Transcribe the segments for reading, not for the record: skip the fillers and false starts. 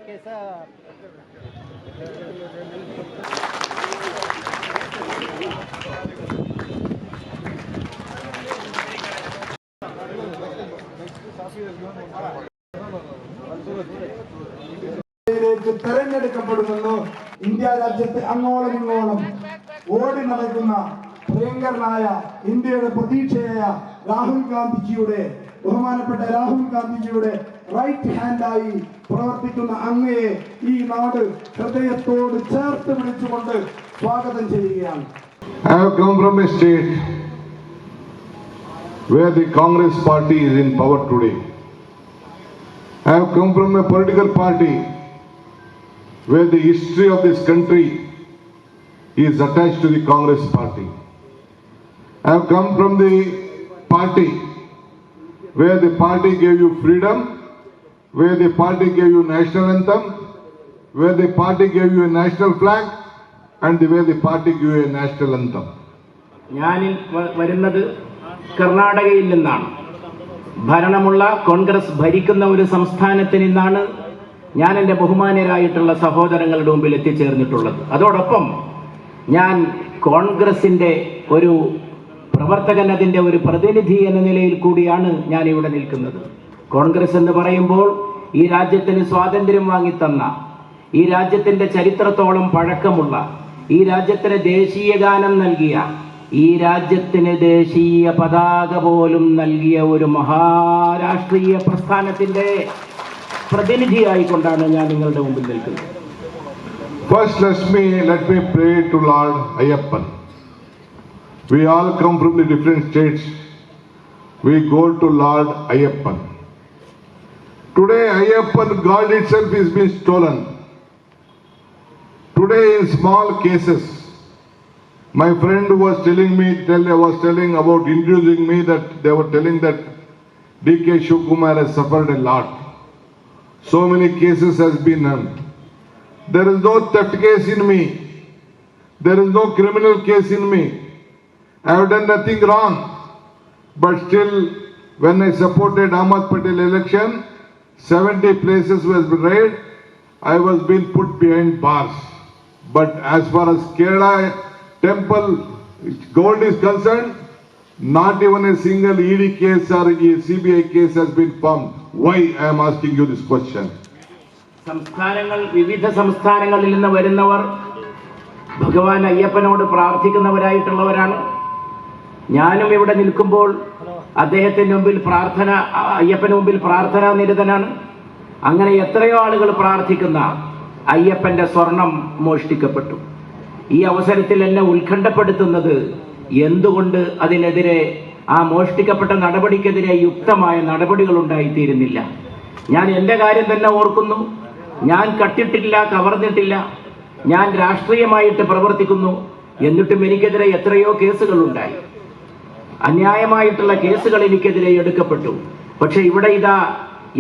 कैसा തെരഞ്ഞെടുക്കപ്പെടുമെന്ന് ഇന്ത്യ രാജ്യത്തെ അങ്ങോളം ഇങ്ങോളം ഓടി നടക്കുന്ന പ്രിയങ്കരനായ ഇന്ത്യയുടെ പ്രതീക്ഷയായ രാഹുൽ ഗാന്ധിജിയുടെ ബഹുമാനപ്പെട്ട രാഹുൽ ഗാന്ധിജിയുടെ റൈറ്റ് ഹാൻഡായി പ്രവർത്തിക്കുന്ന അങ്ങയെ ഈ നാട് ഹൃദയത്തോട് ചേർത്ത് പിടിച്ചുകൊണ്ട് സ്വാഗതം ചെയ്യുകയാണ്. I have come from a state where the Congress party is in power today. I have come from a political party where the history of this country is attached to the Congress party. I have come from the party where the party gave you freedom, where the party gave you national anthem, where the party gave you a national flag, and the way the party gave you a national anthem. ഞാനിൽ വരുന്നത് കർണാടകയിൽ നിന്നാണ്. ഭരണമുള്ള കോൺഗ്രസ് ഭരിക്കുന്ന ഒരു സംസ്ഥാനത്തിൽ നിന്നാണ് ഞാൻ എൻ്റെ ബഹുമാന്യരായിട്ടുള്ള സഹോദരങ്ങളുടെ മുമ്പിൽ എത്തിച്ചേർന്നിട്ടുള്ളത്. അതോടൊപ്പം ഞാൻ കോൺഗ്രസിൻ്റെ ഒരു പ്രവർത്തകൻ, അതിൻ്റെ ഒരു പ്രതിനിധി എന്ന നിലയിൽ കൂടിയാണ് ഞാൻ ഇവിടെ നിൽക്കുന്നത്. കോൺഗ്രസ് എന്ന് പറയുമ്പോൾ ഈ രാജ്യത്തിന് സ്വാതന്ത്ര്യം വാങ്ങിത്തന്ന, ഈ രാജ്യത്തിൻ്റെ ചരിത്രത്തോളം പഴക്കമുള്ള, ഈ രാജ്യത്തിന് ദേശീയ ഗാനം നൽകിയ, ഈ രാജ്യത്തിന് ദേശീയ പതാക പോലും നൽകിയ ഒരു മഹാരാഷ്ട്രീയ പ്രസ്ഥാനത്തിൻ്റെ പ്രതിനിധിയായിക്കൊണ്ടാണ് ഞാൻ നിങ്ങളുടെ മുമ്പിൽ നിൽക്കുന്നത്. First, let me pray to Lord Ayyappan. We all come from the different states. We go to Lord Ayyappan. Today, Ayyappan, God itself is being stolen. Today, in small cases, my friend was telling about introducing me that they were telling that D.K. Shivakumar has suffered a lot. So many cases has been done. There is no theft case in me. There is no criminal case in me. I have done nothing wrong. But still, when I supported Ahmad Patel election, 70 places was raided. I was being put behind bars. But as far as Kerala temple gold is concerned, not even a single ED case or CBI case has been found. Why I am asking you this question? വിവിധ സംസ്ഥാനങ്ങളിൽ നിന്ന് വരുന്നവർ ഭഗവാൻ അയ്യപ്പനോട് പ്രാർത്ഥിക്കുന്നവരായിട്ടുള്ളവരാണ്. ഞാനും ഇവിടെ നിൽക്കുമ്പോൾ അദ്ദേഹത്തിന് മുമ്പിൽ അയ്യപ്പന് മുമ്പിൽ പ്രാർത്ഥനാ നിരതനാണ്. അങ്ങനെ എത്രയോ ആളുകൾ പ്രാർത്ഥിക്കുന്ന അയ്യപ്പന്റെ സ്വർണം മോഷ്ടിക്കപ്പെട്ടു. ഈ അവസരത്തിൽ എന്നെ ഉത്കണ്ഠപ്പെടുത്തുന്നത് എന്തുകൊണ്ട് അതിനെതിരെ, ആ മോഷ്ടിക്കപ്പെട്ട നടപടിക്കെതിരെ യുക്തമായ നടപടികൾ ഉണ്ടായിത്തീരുന്നില്ല. ഞാൻ എൻ്റെ കാര്യം തന്നെ ഓർക്കുന്നു. ഞാൻ കട്ടിട്ടില്ല, കവർന്നിട്ടില്ല. ഞാൻ രാഷ്ട്രീയമായിട്ട് പ്രവർത്തിക്കുന്നു. എന്നിട്ടും എനിക്കെതിരെ എത്രയോ കേസുകളുണ്ടായി. അന്യായമായിട്ടുള്ള കേസുകൾ എനിക്കെതിരെ എടുക്കപ്പെട്ടു. പക്ഷെ ഇവിടെ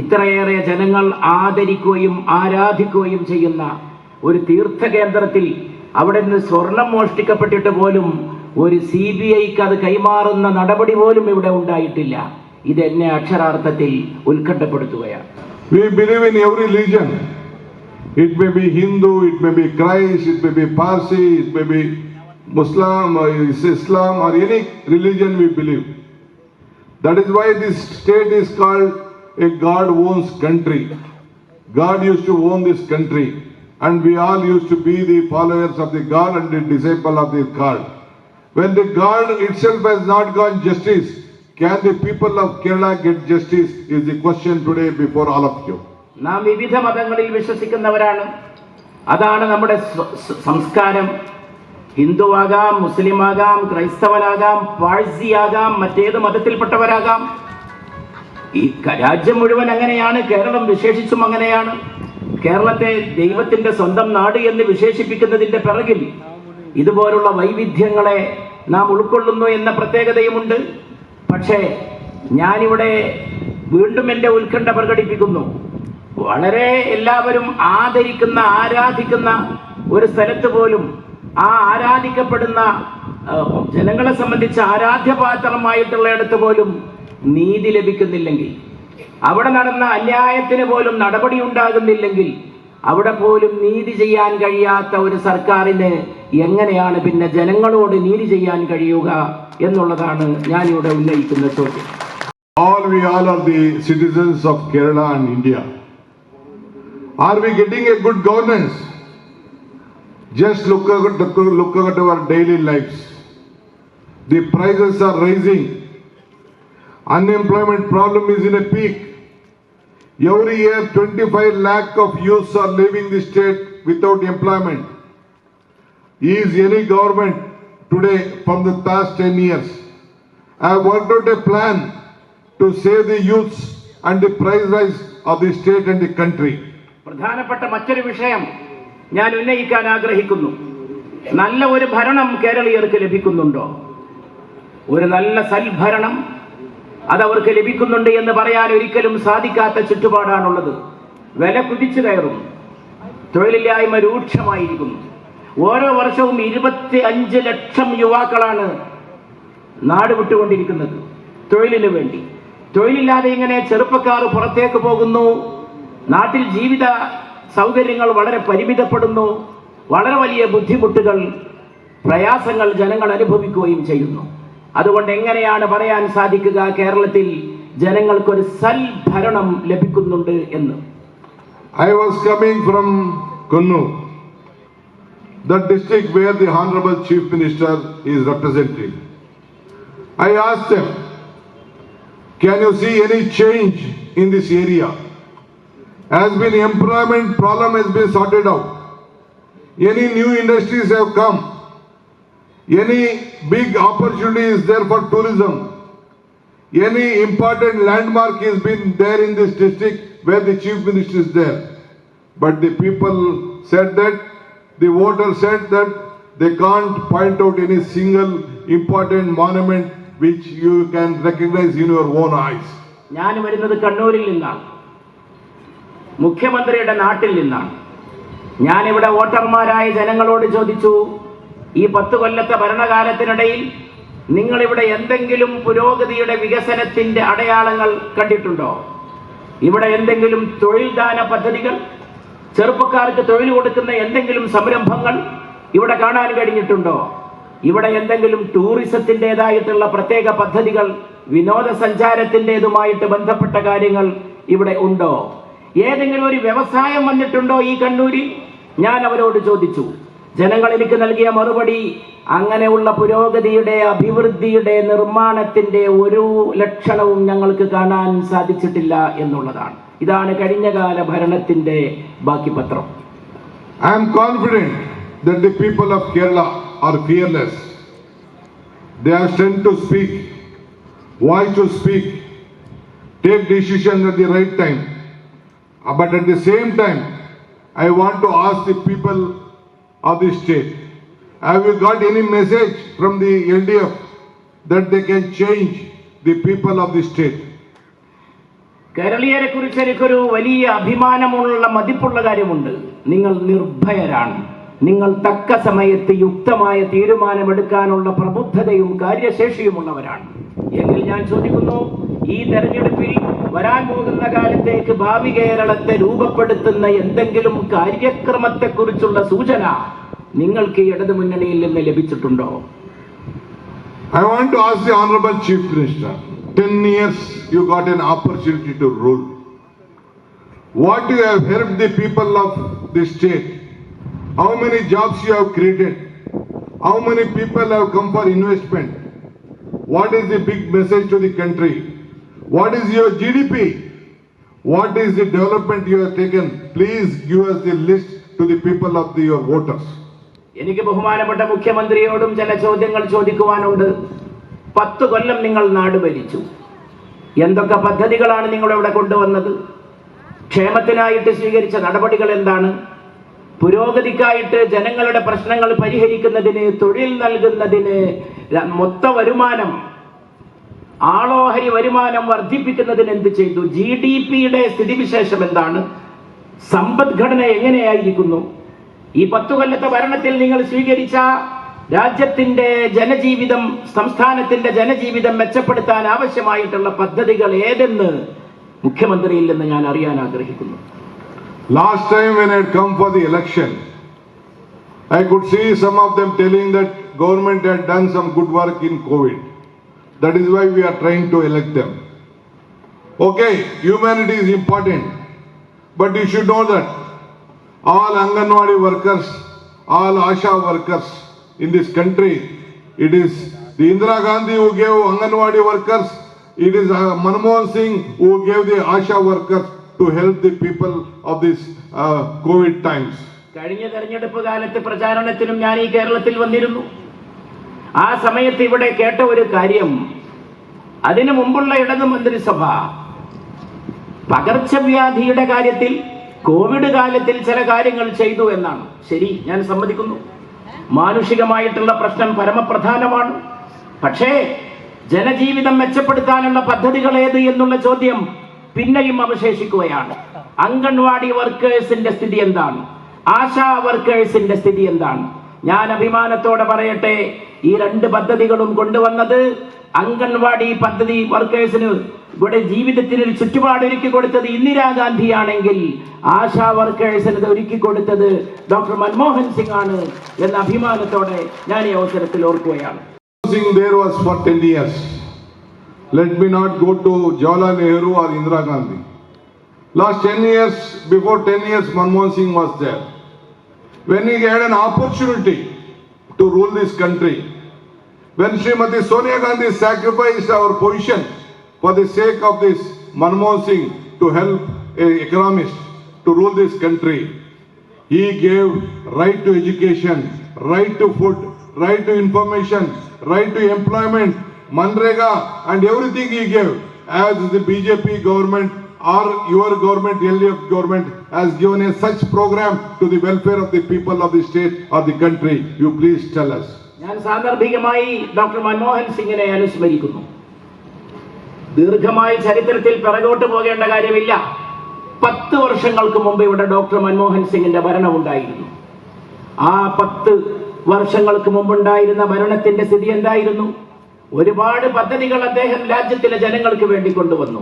ഇത്രയേറെ ജനങ്ങൾ ആദരിക്കുകയും ആരാധിക്കുകയും ചെയ്യുന്ന ഒരു തീർത്ഥകേന്ദ്രത്തിൽ അവിടെ നിന്ന് സ്വർണം മോഷ്ടിക്കപ്പെട്ടിട്ട് പോലും ഒരു CBIക്ക് അത് കൈമാറുന്ന നടപടി പോലും ഇവിടെ ഉണ്ടായിട്ടില്ല. ഇതെന്നെ അക്ഷരാർത്ഥത്തിൽ ഉത്കണ്ഠപ്പെടുത്തുകയാണ്. We believe in every religion. It may be Hindu, it may be Christ, it may be Parsi, it may be Muslim or Islam or any religion we believe. That is why this state is called a God-owns country. God used to own this country, and we all used to be the followers of the God and the disciple of the God. When the God itself has not got justice, can the people of Kerala get justice is the question today before all of you. നാം വിവിധ മതങ്ങളിൽ വിശ്വസിക്കുന്നവരാണ്. അതാണ് നമ്മുടെ സംസ്കാരം. ഹിന്ദുവാകാം, മുസ്ലിമാകാം, ക്രൈസ്തവനാകാം, പാഴ്സിയാകാം, മറ്റേത് മതത്തിൽപ്പെട്ടവരാകാം. ഈ രാജ്യം മുഴുവൻ അങ്ങനെയാണ്. കേരളം വിശേഷിച്ചും അങ്ങനെയാണ്. കേരളത്തെ ദൈവത്തിന്റെ സ്വന്തം നാട് എന്ന് വിശേഷിപ്പിക്കുന്നതിന്റെ പിറകിൽ ഇതുപോലുള്ള വൈവിധ്യങ്ങളെ നാം ഉൾക്കൊള്ളുന്നു എന്ന പ്രത്യേകതയുമുണ്ട്. പക്ഷേ ഞാനിവിടെ വീണ്ടും എൻ്റെ ഉത്കണ്ഠ പ്രകടിപ്പിക്കുന്നു. വളരെ എല്ലാവരും ആദരിക്കുന്ന, ആരാധിക്കുന്ന ഒരു സ്ഥലത്ത് പോലും ആ ആരാധിക്കപ്പെടുന്ന ജനങ്ങളെ സംബന്ധിച്ച് ആരാധ്യപാത്രമായിട്ടുള്ള ഇടത്ത് പോലും നീതി ലഭിക്കുന്നില്ലെങ്കിൽ, അവിടെ നടന്ന അന്യായത്തിന് പോലും നടപടി ഉണ്ടാകുന്നില്ലെങ്കിൽ അവിടെ പോലും നീതി ചെയ്യാൻ കഴിയാത്ത ഒരു സർക്കാരിന് എങ്ങനെയാണ് പിന്നെ ജനങ്ങളോട് നീതി ചെയ്യാൻ കഴിയുക എന്നുള്ളതാണ് ഞാനിവിടെ ഉന്നയിക്കുന്ന ചോദ്യം. We all are the citizens of Kerala and India. Are we getting a good governance? Just look at our daily lives. The prices are rising. Unemployment problem is in a peak. Every year 25 lakh of youths are leaving the state without employment. Is any government today from the past 10 years have worked out a plan to save the youths and the price rise of the state and the country? പ്രധാനപ്പെട്ട മറ്റൊരു വിഷയം ഞാൻ ഉന്നയിക്കാൻ ആഗ്രഹിക്കുന്നു. നല്ല ഒരു ഭരണം കേരളീയർക്ക് ലഭിക്കുന്നുണ്ടോ? ഒരു നല്ല സൽഭരണം അതവർക്ക് ലഭിക്കുന്നുണ്ട് എന്ന് പറയാൻ ഒരിക്കലും സാധിക്കാത്ത ചുറ്റുപാടാണുള്ളത്. വില കുതിച്ചു കയറുന്നു, തൊഴിലില്ലായ്മ രൂക്ഷമായിരിക്കുന്നു. ഓരോ വർഷവും 25 ലക്ഷം യുവാക്കളാണ് നാട് വിട്ടുകൊണ്ടിരിക്കുന്നത് തൊഴിലിനു വേണ്ടി. തൊഴിലില്ലാതെ ഇങ്ങനെ ചെറുപ്പക്കാർ പുറത്തേക്ക് പോകുന്നു. നാട്ടിൽ ജീവിത സൗകര്യങ്ങൾ വളരെ പരിമിതപ്പെടുന്നു. വളരെ വലിയ ബുദ്ധിമുട്ടുകൾ, പ്രയാസങ്ങൾ ജനങ്ങൾ അനുഭവിക്കുകയും ചെയ്യുന്നു. അതുകൊണ്ട് എങ്ങനെയാണ് പറയാൻ സാധിക്കുക കേരളത്തിൽ ജനങ്ങൾക്കൊരു സൽഭരണം ലഭിക്കുന്നുണ്ട് എന്ന്? I was coming from Kannur, the district where the Honorable Chief Minister is representing. I asked him, can you see any change in this area? Has been employment problem has been sorted out. Any new industries have come. Any big opportunity is there for tourism. Any important landmark has been there in this district where the Chief Minister is there. But the people said that, the voters said that they can't point out any single important monument which you can recognize in your own eyes. ഞാൻ വരുന്നത് കണ്ണൂരിൽ നിന്നാണ്, മുഖ്യമന്ത്രിയുടെ നാട്ടിൽ നിന്നാണ്. ഞാനിവിടെ വോട്ടർമാരായ ജനങ്ങളോട് ചോദിച്ചു, ഈ 10 കൊല്ലത്തെ ഭരണകാലത്തിനിടയിൽ നിങ്ങളിവിടെ എന്തെങ്കിലും പുരോഗതിയുടെ വികസനത്തിന്റെ അടയാളങ്ങൾ കണ്ടിട്ടുണ്ടോ? ഇവിടെ എന്തെങ്കിലും തൊഴിൽദാന പദ്ധതികൾ, ചെറുപ്പക്കാർക്ക് തൊഴിൽ കൊടുക്കുന്ന എന്തെങ്കിലും സംരംഭങ്ങൾ ഇവിടെ കാണാൻ കഴിഞ്ഞിട്ടുണ്ടോ? ഇവിടെ എന്തെങ്കിലും ടൂറിസത്തിൻ്റെതായിട്ടുള്ള പ്രത്യേക പദ്ധതികൾ, വിനോദസഞ്ചാരത്തിൻ്റെതുമായിട്ട് ബന്ധപ്പെട്ട കാര്യങ്ങൾ ഇവിടെ ഉണ്ടോ? ഏതെങ്കിലും ഒരു വ്യവസായം വന്നിട്ടുണ്ടോ ഈ കണ്ണൂരിൽ? ഞാൻ അവരോട് ചോദിച്ചു. ജനങ്ങൾ എനിക്ക് നൽകിയ മറുപടി, അങ്ങനെയുള്ള പുരോഗതിയുടെ, അഭിവൃദ്ധിയുടെ, നിർമ്മാണത്തിന്റെ ഒരു ലക്ഷണവും ഞങ്ങൾക്ക് കാണാൻ സാധിച്ചിട്ടില്ല എന്നുള്ളതാണ്. ഇതാണ് കഴിഞ്ഞകാല ഭരണത്തിന്റെ ബാക്കി പത്രം. I am confident that the people of Kerala are fearless. They have strength to speak, voice to speak, take decisions at the right time. But at the same time, I want to ask the people of the state, have you got any message from the LDF that they can change the people of the state? കേരളീയരെ കുറിച്ച് എനിക്കൊരു വലിയ അഭിമാനമുള്ള, മതിപ്പുള്ള കാര്യമുണ്ട്. നിങ്ങൾ നിർഭയരാണ്. നിങ്ങൾ തക്ക സമയത്ത് യുക്തമായ തീരുമാനമെടുക്കാനുള്ള പ്രബുദ്ധതയും കാര്യശേഷിയുമുള്ളവരാണ്. എങ്കിൽ ഞാൻ ചോദിക്കുന്നു, ഈ തെരഞ്ഞെടുപ്പിൽ വരാൻ പോകുന്ന കാലത്തേക്ക് ഭാവി കേരളത്തെ രൂപപ്പെടുത്തുന്ന എന്തെങ്കിലും കാര്യക്രമത്തെക്കുറിച്ചുള്ള സൂചന നിങ്ങൾക്ക് ഇടതുമുന്നണിയിൽ നിന്ന് ലഭിച്ചിട്ടുണ്ടോ? I want to ask the Honorable Chief Minister, 10 years you got an opportunity to rule. What you have helped the people of the state? How many jobs you have created? How many people have come for investment? What is the big message to the country? What is your GDP? What is the development you have taken? Please give us the list to the people of your voters. എനിക്ക് ബഹുമാനപ്പെട്ട മുഖ്യമന്ത്രിയോടും ചില ചോദ്യങ്ങൾ ചോദിക്കുവാനുണ്ട്. 10 കൊല്ലം നിങ്ങൾ നാട് ഭരിച്ചു. എന്തൊക്കെ പദ്ധതികളാണ് നിങ്ങൾ ഇവിടെ കൊണ്ടുവന്നത്? ക്ഷേമത്തിനായിട്ട് സ്വീകരിച്ച നടപടികൾ എന്താണ്? പുരോഗതിക്കായിട്ട്, ജനങ്ങളുടെ പ്രശ്നങ്ങൾ പരിഹരിക്കുന്നതിന്, തൊഴിൽ നൽകുന്നതിന്, മൊത്ത വരുമാനം, ആളോഹരി വരുമാനം വർദ്ധിപ്പിക്കുന്നതിന് എന്ത് ചെയ്തു? GDP-യുടെ സ്ഥിതിവിശേഷം എന്താണ്? സമ്പദ്ഘടന എങ്ങനെയായിരിക്കുന്നു? ഈ 10 കൊല്ലത്തെ ഭരണത്തിൽ നിങ്ങൾ സ്വീകരിച്ച രാജ്യത്തിന്റെ ജനജീവിതം, സംസ്ഥാനത്തിന്റെ ജനജീവിതം മെച്ചപ്പെടുത്താൻ ആവശ്യമായിട്ടുള്ള പദ്ധതികൾ ഏതെന്ന് മുഖ്യമന്ത്രിയിൽ നിന്ന് ഞാൻ അറിയാൻ ആഗ്രഹിക്കുന്നു. Last time when I had come for the election, I could see some of them telling that government had done some good work in COVID. That is why we are trying to elect them. Okay, humanity is important, but you should know that all Anganwadi workers, all Asha workers in this country, it is the Indira Gandhi who gave Anganwadi workers, it is Manmohan Singh who gave the Asha workers to help the people of this COVID times. കഴിഞ്ഞ തെരഞ്ഞെടുപ്പ് കാലത്ത് പ്രചാരണത്തിനും ഞാൻ ഈ കേരളത്തിൽ വന്നിരുന്നു. ആ സമയത്ത് ഇവിടെ കേട്ട ഒരു കാര്യം, അതിനു മുമ്പുള്ള ഇടതു മന്ത്രിസഭ പകർച്ചവ്യാധിയുടെ കാര്യത്തിൽ കോവിഡ് കാലത്തിൽ ചില കാര്യങ്ങൾ ചെയ്തു എന്നാണ്. ശരി, ഞാൻ സമ്മതിക്കുന്നു, മാനുഷികമായിട്ടുള്ള പ്രശ്നം പരമപ്രധാനമാണ്. പക്ഷേ ജനജീവിതം മെച്ചപ്പെടുത്താനുള്ള പദ്ധതികൾ ഏത് എന്നുള്ള ചോദ്യം പിന്നെയും അവശേഷിക്കുകയാണ്. അംഗൻവാടി വർക്കേഴ്സിന്റെ സ്ഥിതി എന്താണ്? ആശാ വർക്കേഴ്സിന്റെ സ്ഥിതി എന്താണ്? ഞാൻ അഭിമാനത്തോടെ പറയട്ടെ, ഈ രണ്ട് പദ്ധതികളും കൊണ്ടുവന്നത് അംഗൻവാടി പദ്ധതി വർക്കേഴ്സിന് ഇവിടെ ജീവിതത്തിന് ഒരു ചുറ്റുപാട് ഒരുക്കി കൊടുത്തത് ഇന്ദിരാഗാന്ധിയാണെങ്കിൽ ആശാ വർക്കേഴ്സിന് ഒരുക്കി കൊടുത്തത് ഡോക്ടർ മൻമോഹൻ സിംഗ് ആണ് എന്ന അഭിമാനത്തോടെ ഞാൻ ഈ അവസരത്തിൽ ഓർക്കുകയാണ്. There was for 10 years. Let me not go to Jawaharlal Nehru or Indira Gandhi. Last 10 years, before 10 years, Manmohan Singh was there. When he had an opportunity to rule this country, when Srimati Sonia Gandhi sacrificed our position for the sake of this Manmohan Singh to help an economist to rule this country, he gave right to education, right to food, right to information, right to employment, Manrega and everything he gave. As the BJP government or your government, LDF government has given a such program to the welfare of the people of the state or the country, you please tell us. ഞാൻ സാന്ദർഭികമായി doctor Manmohan സിംഗിനെ അനുസ്മരിക്കുന്നു. ദീർഘമായ ചരിത്രത്തിൽ പിറകോട്ട് പോകേണ്ട കാര്യമില്ല. 10 വർഷങ്ങൾക്ക് മുമ്പ് ഇവിടെ ഡോക്ടർ മൻമോഹൻ സിംഗിന്റെ ഭരണം ഉണ്ടായിരുന്നു. ആ 10 വർഷങ്ങൾക്ക് മുമ്പുണ്ടായിരുന്ന ഭരണത്തിന്റെ സ്ഥിതി എന്തായിരുന്നു? ഒരുപാട് പദ്ധതികൾ അദ്ദേഹം രാജ്യത്തിലെ ജനങ്ങൾക്ക് വേണ്ടി കൊണ്ടുവന്നു.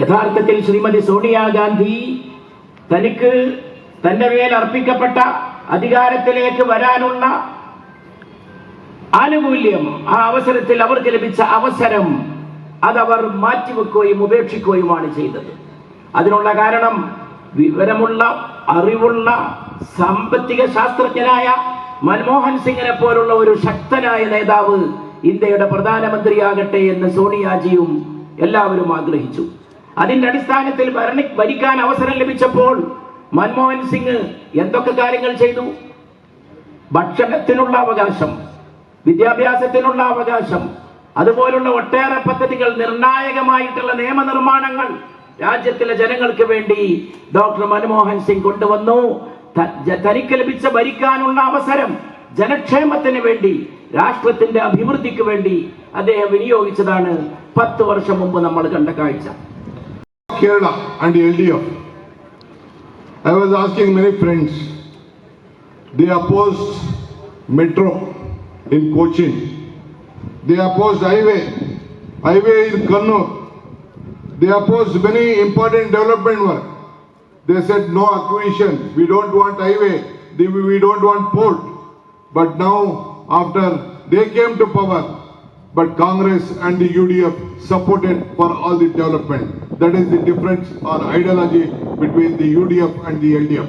യഥാർത്ഥത്തിൽ ശ്രീമതി സോണിയാഗാന്ധി തനിക്ക് തന്റെ മേൽ അർപ്പിക്കപ്പെട്ട അധികാരത്തിലേക്ക് വരാനുള്ള ആനുകൂല്യം, ആ അവസരത്തിൽ അവർക്ക് ലഭിച്ച അവസരം അതവർ മാറ്റിവെക്കുകയും ഉപേക്ഷിക്കുകയുമാണ് ചെയ്തത്. അതിനുള്ള കാരണം വിവരമുള്ള, അറിവുള്ള, സാമ്പത്തിക ശാസ്ത്രജ്ഞനായ മൻമോഹൻ സിംഗിനെ പോലുള്ള ഒരു ശക്തനായ നേതാവ് ഇന്ത്യയുടെ പ്രധാനമന്ത്രിയാകട്ടെ എന്ന് സോണിയാജിയും എല്ലാവരും ആഗ്രഹിച്ചു. അതിന്റെ അടിസ്ഥാനത്തിൽ ഭരിക്കാൻ അവസരം ലഭിച്ചപ്പോൾ മൻമോഹൻ സിംഗ് എന്തൊക്കെ കാര്യങ്ങൾ ചെയ്തു? ഭക്ഷണത്തിനുള്ള അവകാശം, വിദ്യാഭ്യാസത്തിനുള്ള അവകാശം, അതുപോലുള്ള ഒട്ടേറെ പദ്ധതികൾ, നിർണായകമായിട്ടുള്ള നിയമനിർമ്മാണങ്ങൾ രാജ്യത്തിലെ ജനങ്ങൾക്ക് വേണ്ടി ഡോക്ടർ മൻമോഹൻ സിംഗ് കൊണ്ടുവന്നു. തനിക്ക് ലഭിച്ച ഭരിക്കാനുള്ള അവസരം ജനക്ഷേമത്തിന് വേണ്ടി, രാഷ്ട്രത്തിന്റെ അഭിവൃദ്ധിക്ക് വേണ്ടി അദ്ദേഹം വിനിയോഗിച്ചതാണ് 10 വർഷം മുമ്പ് നമ്മൾ കണ്ട കാഴ്ച. Kerala and LDF. I was asking many friends, they opposed metro in Cochin, they opposed highway in Kannur, they opposed many important development work. They said no acquisition, we don't want highway, we don't want port. But now after they came to power, but Congress and the UDF supported for all the development. That is the difference or ideology between the UDF and the LDF.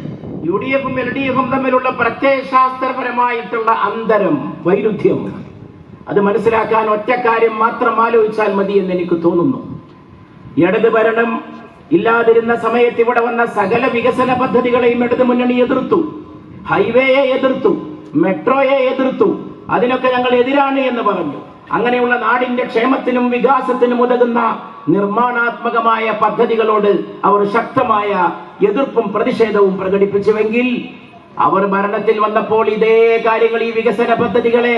UDF-ഉം LDF-ഉം തമ്മിലുള്ള പ്രത്യയശാസ്ത്രപരമായിട്ടുള്ള അന്തരം, വൈരുദ്ധ്യം, അത് മനസ്സിലാക്കാൻ ഒറ്റ കാര്യം മാത്രം ആലോചിച്ചാൽ മതി എന്ന് എനിക്ക് തോന്നുന്നു. ഇടത് ഭരണം ഇല്ലാതിരുന്ന സമയത്ത് ഇവിടെ വന്ന സകല വികസന പദ്ധതികളെയും ഇടത് മുന്നണി എതിർത്തു. ഹൈവേയെ എതിർത്തു, മെട്രോയെ എതിർത്തു. അതിനൊക്കെ ഞങ്ങൾ എതിരാണ് എന്ന് പറഞ്ഞു. അങ്ങനെയുള്ള നാടിന്റെ ക്ഷേമത്തിനും വികാസത്തിനും ഉതകുന്ന നിർമ്മാണാത്മകമായ പദ്ധതികളോട് അവർ ശക്തമായ എതിർപ്പും പ്രതിഷേധവും പ്രകടിപ്പിച്ചുവെങ്കിൽ അവർ ഭരണത്തിൽ വന്നപ്പോൾ ഇതേ കാര്യങ്ങൾ, ഈ വികസന പദ്ധതികളെ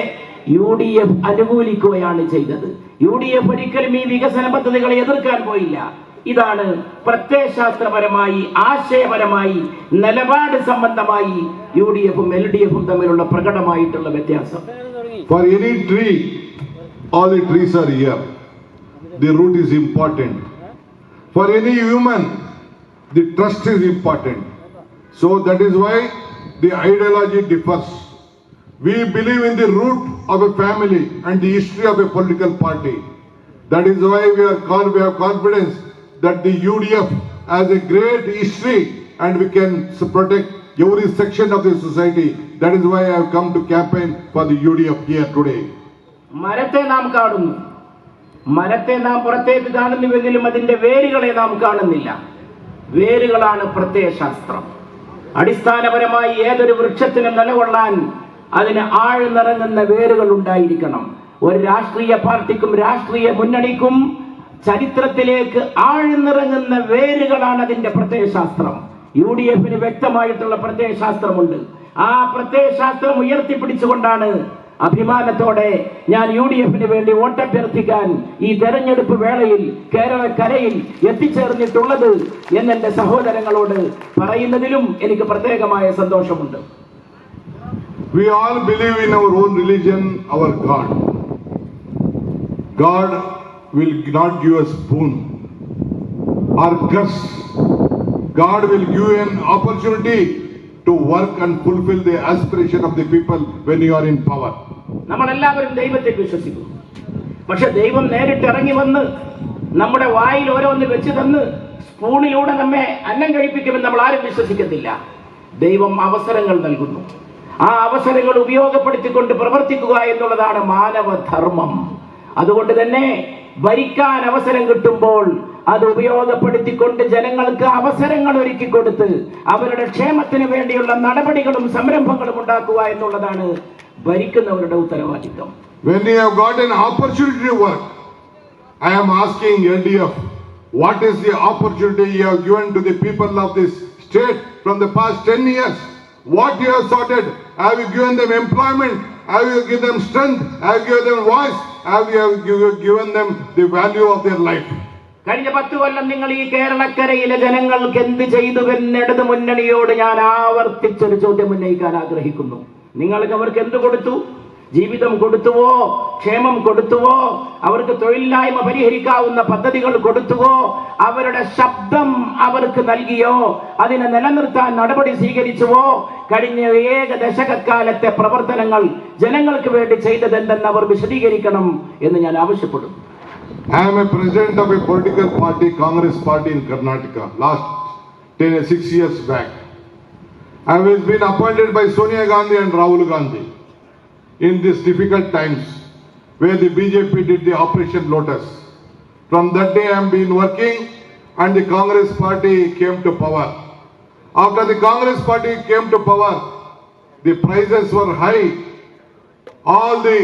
UDF അനുകൂലിക്കുകയാണ് ചെയ്തത്. UDF ഒരിക്കലും ഈ വികസന പദ്ധതികളെ എതിർക്കാൻ പോയില്ല. ഇതാണ് പ്രത്യയശാസ്ത്രപരമായി, ആശയപരമായി, നിലപാട് സംബന്ധമായി UDF-ഉം LDF-ഉം തമ്മിലുള്ള പ്രകടമായിട്ടുള്ള വ്യത്യാസം. For any tree, all the trees are here. The root is important. For any human, the trust is important. So that is why the ideology differs. We believe in the root of a family and the history of a political party. That is why we have confidence that the UDF has a great history and we can protect every section of the society. That is why I have come to campaign for the UDF here today. മരത്തെ നാം കാണുന്നു, മരത്തെ നാം പുറത്തേക്ക് കാണുന്നുവെങ്കിലും അതിന്റെ വേരുകളെ നാം കാണുന്നില്ല. വേരുകളാണ് പ്രത്യയശാസ്ത്രം. അടിസ്ഥാനപരമായി ഏതൊരു വൃക്ഷത്തിനും നിലകൊള്ളാൻ അതിന് ആഴ്ന്നിറങ്ങുന്ന വേരുകൾ ഉണ്ടായിരിക്കണം. ഒരു രാഷ്ട്രീയ പാർട്ടിക്കും രാഷ്ട്രീയ മുന്നണിക്കും ചരിത്രത്തിലേക്ക് ആഴ്ന്നിറങ്ങുന്ന വേരുകളാണ് അതിന്റെ പ്രത്യയശാസ്ത്രം. UDF വ്യക്തമായിട്ടുള്ള പ്രത്യയശാസ്ത്രമുണ്ട്. ആ പ്രത്യയശാസ്ത്രം ഉയർത്തിപ്പിടിച്ചുകൊണ്ടാണ് അഭിമാനത്തോടെ ഞാൻ UDF വേണ്ടി വോട്ടഭ്യർത്ഥിക്കാൻ ഈ തെരഞ്ഞെടുപ്പ് വേളയിൽ കേരളക്കരയിൽ എത്തിച്ചേർന്നിട്ടുള്ളത് എന്നെന്റെ സഹോദരങ്ങളോട് പറയുന്നതിലും എനിക്ക് പ്രത്യേകമായ സന്തോഷമുണ്ട്. We all believe in our own religion, our God. God will not give us boon or curse. God will give you an opportunity to work and fulfill the aspiration of the people when you are in power. നമ്മളെല്ലാവരും ദൈവത്തിൽ വിശ്വസിക്കുന്നു. പക്ഷെ ദൈവം നേരിട്ട് ഇറങ്ങി വന്ന് നമ്മുടെ വായിൽ ഓരോന്ന് വെച്ച് തന്ന് സ്പൂണിലൂടെ നമ്മെ അന്നം കഴിപ്പിക്കുമെന്ന് നമ്മൾ ആരും വിശ്വസിക്കത്തില്ല. ദൈവം അവസരങ്ങൾ നൽകുന്നു. ആ അവസരങ്ങൾ ഉപയോഗപ്പെടുത്തിക്കൊണ്ട് പ്രവർത്തിക്കുക എന്നുള്ളതാണ് മാനവധർമ്മം. അതുകൊണ്ട് തന്നെ ഭരിക്കാൻ അവസരം കിട്ടുമ്പോൾ അത് ഉപയോഗപ്പെടുത്തിക്കൊണ്ട് ജനങ്ങൾക്ക് അവസരങ്ങൾ ഒരുക്കി കൊടുത്ത് അവരുടെ ക്ഷേമത്തിന് വേണ്ടിയുള്ള നടപടികളും സംരംഭങ്ങളും ഉണ്ടാക്കുക എന്നുള്ളതാണ് ഭരിക്കുന്നവരുടെ ഉത്തരവാദിത്വം. When you have got an opportunity to work, I am asking LDF, what is the opportunity you have given to the people of this state from the past 10 years? What you have sorted? Have you given them employment? Have you given them strength? Have you given them voice? Have you given them the value of their life? കഴിഞ്ഞ 10 കൊല്ലം നിങ്ങൾ ഈ കേരളക്കരയിലെ ജനങ്ങൾക്ക് എന്ത് ചെയ്തുവെന്ന് ഇടതു മുന്നണിയോട് ഞാൻ ആവർത്തിച്ചൊരു ചോദ്യം ഉന്നയിക്കാൻ ആഗ്രഹിക്കുന്നു. നിങ്ങൾക്ക് അവർക്ക് എന്ത് കൊടുത്തു? ജീവിതം കൊടുത്തുവോ? ക്ഷേമം കൊടുത്തുവോ? അവർക്ക് തൊഴിലില്ലായ്മ പരിഹരിക്കാവുന്ന പദ്ധതികൾ കൊടുത്തുവോ? അവരുടെ ശബ്ദം അവർക്ക് നൽകിയോ? അതിനെ നിലനിർത്താൻ നടപടി സ്വീകരിച്ചുവോ? കഴിഞ്ഞ ഏക ദശകക്കാലത്തെ പ്രവർത്തനങ്ങൾ ജനങ്ങൾക്ക് വേണ്ടി ചെയ്തതെന്തെന്ന് അവർ വിശദീകരിക്കണം എന്ന് ഞാൻ ആവശ്യപ്പെടുന്നു. I am a president of a political party, Congress party in Karnataka, last 6 years back. I have been appointed by Sonia Gandhi and Rahul Gandhi in these difficult times where the BJP did the Operation Lotus. From that day I have been working and the Congress party came to power. After the Congress party came to power, the prices were high. All the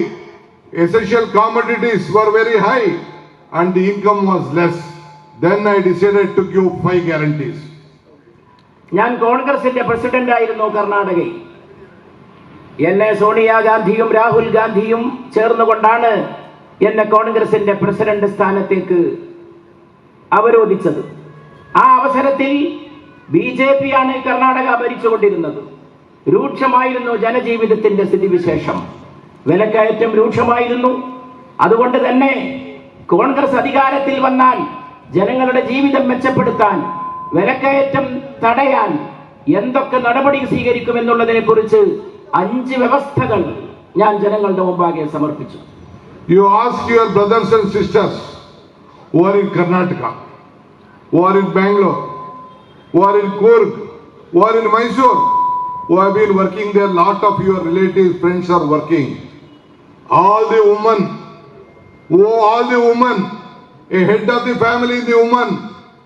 essential commodities were very high and the income was less. Then I decided to give 5 guarantees. ഞാൻ കോൺഗ്രസിന്റെ president ആയിരുന്നു കർണാടകയിൽ. എന്നെ സോണിയാഗാന്ധിയും രാഹുൽ ഗാന്ധിയും ചേർന്നുകൊണ്ടാണ് എന്നെ കോൺഗ്രസിന്റെ president സ്ഥാനത്തേക്ക് അവരോധിച്ചത്. ആ അവസരത്തിൽ BJP ആണ് കർണാടക ഭരിച്ചുകൊണ്ടിരുന്നത്. രൂക്ഷമായിരുന്നു ജനജീവിതത്തിന്റെ സ്ഥിതിവിശേഷം. വിലക്കയറ്റം രൂക്ഷമായിരുന്നു. അതുകൊണ്ട് തന്നെ കോൺഗ്രസ് അധികാരത്തിൽ വന്നാൽ ജനങ്ങളുടെ ജീവിതം മെച്ചപ്പെടുത്താൻ, വിലക്കയറ്റം തടയാൻ എന്തൊക്കെ നടപടി സ്വീകരിക്കുമെന്നുള്ളതിനെ കുറിച്ച് 5 വ്യവസ്ഥകൾ ഞാൻ ജനങ്ങളുടെ മുമ്പാകെ സമർപ്പിച്ചു. You ask your brothers and sisters who are in Karnataka, who are in Bangalore, who are in Coorg, who are in Mysore, who have been working there, lot of your relatives, friends are working. All the women, a head of the family, the woman,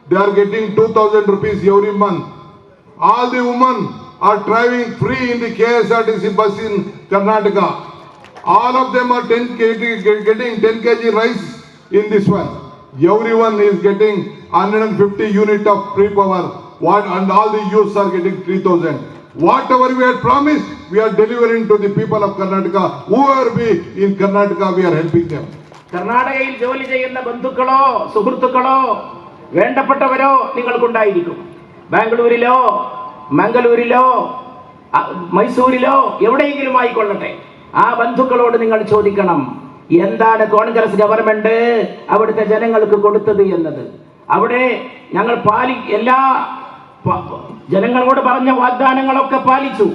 they are getting 2,000 rupees every month. All the women are driving free in the KSRTC bus in Karnataka. All of them are getting 10 kg rice in this one. Everyone is getting 150 unit of free power. And all the youths are getting 3,000. Whatever we had promised, we are delivering to the people of Karnataka. Whoever be in Karnataka, we are helping them. കർണാടകയിൽ ജോലി ചെയ്യുന്ന ബന്ധുക്കളോ സുഹൃത്തുക്കളോ വേണ്ടപ്പെട്ടവരോ നിങ്ങൾക്കുണ്ടായിരിക്കും. ബാംഗ്ലൂരിലോ മംഗളൂരിലോ മൈസൂരിലോ എവിടെയെങ്കിലും ആയിക്കൊള്ളട്ടെ, ആ ബന്ധുക്കളോട് നിങ്ങൾ ചോദിക്കണം, എന്താണ് Congress government അവിടുത്തെ ജനങ്ങൾക്ക് കൊടുത്തത് എന്നത്. അവിടെ ഞങ്ങൾ എല്ലാ ജനങ്ങളോട് പറഞ്ഞ വാഗ്ദാനങ്ങളൊക്കെ പാലിച്ചു.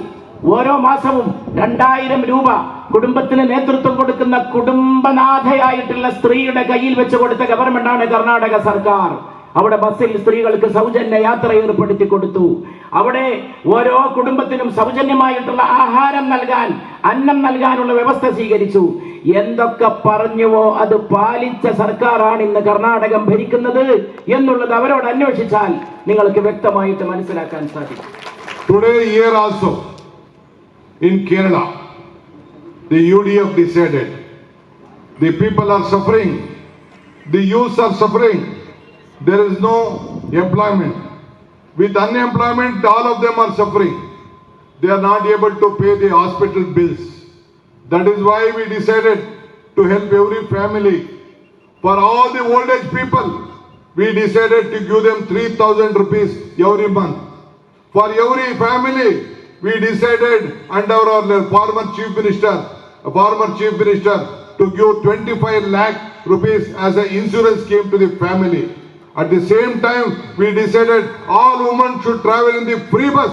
ഓരോ മാസവും 2000 രൂപ കുടുംബത്തിന് നേതൃത്വം കൊടുക്കുന്ന കുടുംബനാഥയായിട്ടുള്ള സ്ത്രീയുടെ കയ്യിൽ വെച്ച് കൊടുത്ത ഗവൺമെന്റാണ് കർണാടക സർക്കാർ. അവിടെ ബസ്സിൽ സ്ത്രീകൾക്ക് സൗജന്യ യാത്ര ഏർപ്പെടുത്തി കൊടുത്തു. അവിടെ ഓരോ കുടുംബത്തിനും സൗജന്യമായിട്ടുള്ള ആഹാരം നൽകാൻ, അന്നം നൽകാനുള്ള വ്യവസ്ഥ സ്വീകരിച്ചു. എന്തൊക്കെ പറഞ്ഞുവോ അത് പാലിച്ച സർക്കാരാണ് ഇന്ന് കർണാടകം ഭരിക്കുന്നത് എന്നുള്ളത് അവരോട് അന്വേഷിച്ചാൽ നിങ്ങൾക്ക് വ്യക്തമായിട്ട് മനസ്സിലാക്കാൻ സാധിക്കും. Today here also in Kerala, the UDF decided the people are suffering, the youths are suffering, there is no employment. With unemployment, all of them are suffering. They are not able to pay the hospital bills. That is why we decided to help every family. For all the old age people, we decided to give them 3,000 rupees every month. For every family, we decided under our former chief minister, to give 25 lakh rupees as an insurance scheme to the family. At the same time, we decided all women should travel in the free bus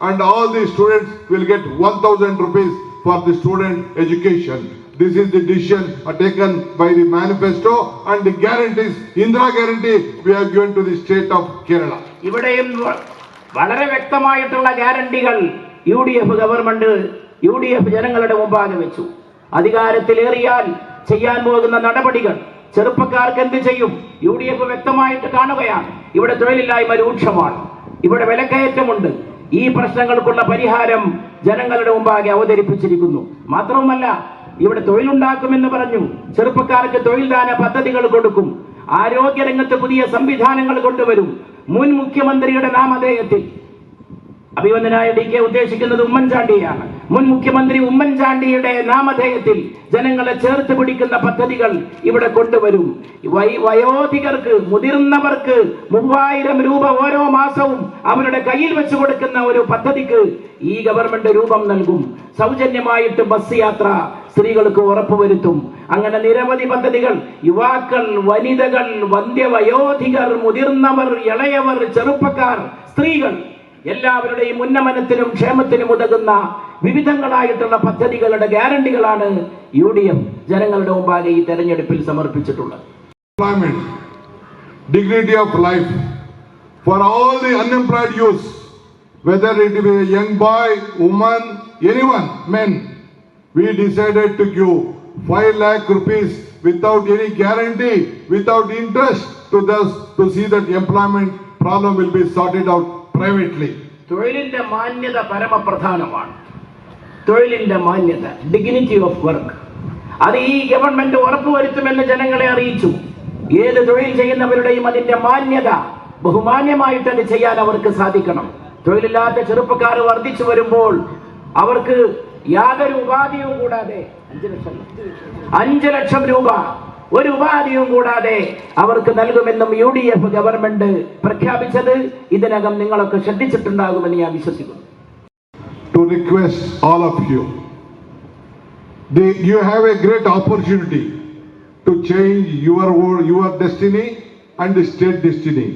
and all the students will get 1,000 rupees for the student education. This is the decision taken by the manifesto and the guarantees, Indira guarantee, we have given to the state of Kerala. ഇവിടെയും വളരെ വ്യക്തമായിട്ടുള്ള ഗ്യാരണ്ടികൾ UDF ജനങ്ങളുടെ മുമ്പാകെ വെച്ചു. അധികാരത്തിലേറിയാൽ ചെയ്യാൻ പോകുന്ന നടപടികൾ ചെറുപ്പക്കാർക്ക് എന്ത് ചെയ്യും? UDF വ്യക്തമായിട്ട് കാണുകയാണ്. ഇവിടെ തൊഴിലില്ലായ്മ രൂക്ഷമാണ്, ഇവിടെ വിലക്കയറ്റമുണ്ട്. ഈ പ്രശ്നങ്ങൾക്കുള്ള പരിഹാരം ജനങ്ങളുടെ മുമ്പാകെ അവതരിപ്പിച്ചിരിക്കുന്നു. മാത്രവുമല്ല, ഇവിടെ തൊഴിലുണ്ടാക്കുമെന്ന് പറഞ്ഞു. ചെറുപ്പക്കാർക്ക് തൊഴിൽദാന പദ്ധതികൾ കൊടുക്കും. ആരോഗ്യരംഗത്ത് പുതിയ സംവിധാനങ്ങൾ കൊണ്ടുവരും. മുൻ മുഖ്യമന്ത്രിയുടെ നാമധേയത്തിൽ, അഭിവന്ദനായ DK ഉദ്ദേശിക്കുന്നത് ഉമ്മൻചാണ്ടിയാണ്, മുൻ മുഖ്യമന്ത്രി ഉമ്മൻചാണ്ടിയുടെ നാമധേയത്തിൽ ജനങ്ങളെ ചേർത്ത് പിടിക്കുന്ന പദ്ധതികൾ ഇവിടെ കൊണ്ടുവരും. വയോധികർക്ക്, മുതിർന്നവർക്ക് 3000 രൂപ ഓരോ മാസവും അവരുടെ കയ്യിൽ വെച്ച് കൊടുക്കുന്ന ഒരു പദ്ധതിക്ക് ഈ ഗവൺമെന്റ് രൂപം നൽകും. സൗജന്യമായിട്ട് ബസ് യാത്ര സ്ത്രീകൾക്ക് ഉറപ്പുവരുത്തും. അങ്ങനെ നിരവധി പദ്ധതികൾ യുവാക്കൾ, വനിതകൾ, വന്ധ്യവയോധികർ, മുതിർന്നവർ, ഇളയവർ, ചെറുപ്പക്കാർ, സ്ത്രീകൾ എല്ലാവരുടെയും ഉന്നമനത്തിനും ക്ഷേമത്തിനും ഉതകുന്ന വിവിധങ്ങളായിട്ടുള്ള പദ്ധതികളുടെ ഗ്യാരണ്ടികളാണ് UDF ജനങ്ങളുടെ മുമ്പാകെ ഈ തെരഞ്ഞെടുപ്പിൽ സമർപ്പിച്ചിട്ടുള്ളത്. Dignity of life for all the unemployed youths, whether it be a young boy, woman, anyone, men, we decided to give 5 lakh rupees without any guarantee, without interest to those, to see that employment problem will be sorted out privately. തൊഴിലിന്റെ മാന്യത പരമപ്രധാനമാണ്. തൊഴിലിന്റെ മാന്യത, dignity of work, അത് ഈ government ഉറപ്പുവരുത്തുമെന്ന് ജനങ്ങളെ അറിയിച്ചു. ഏത് തൊഴിൽ ചെയ്യുന്നവരുടെയും അതിന്റെ മാന്യത, ബഹുമാന്യമായിട്ട് അത് ചെയ്യാൻ അവർക്ക് സാധിക്കണം. തൊഴിലില്ലാത്ത ചെറുപ്പക്കാർ വർദ്ധിച്ചു വരുമ്പോൾ അവർക്ക് യാതൊരു ഉപാധിയും കൂടാതെ 5 ലക്ഷം രൂപ ഒരു ഉപാധിയും കൂടാതെ അവർക്ക് നൽകുമെന്നും UDF ഗവൺമെന്റ് പ്രഖ്യാപിച്ചത് ഇതിനകം നിങ്ങളൊക്കെ ശ്രദ്ധിച്ചിട്ടുണ്ടാകുമെന്ന് ഞാൻ വിശ്വസിക്കുന്നു. To request all of you, you have a great opportunity to change your destiny and the state destiny.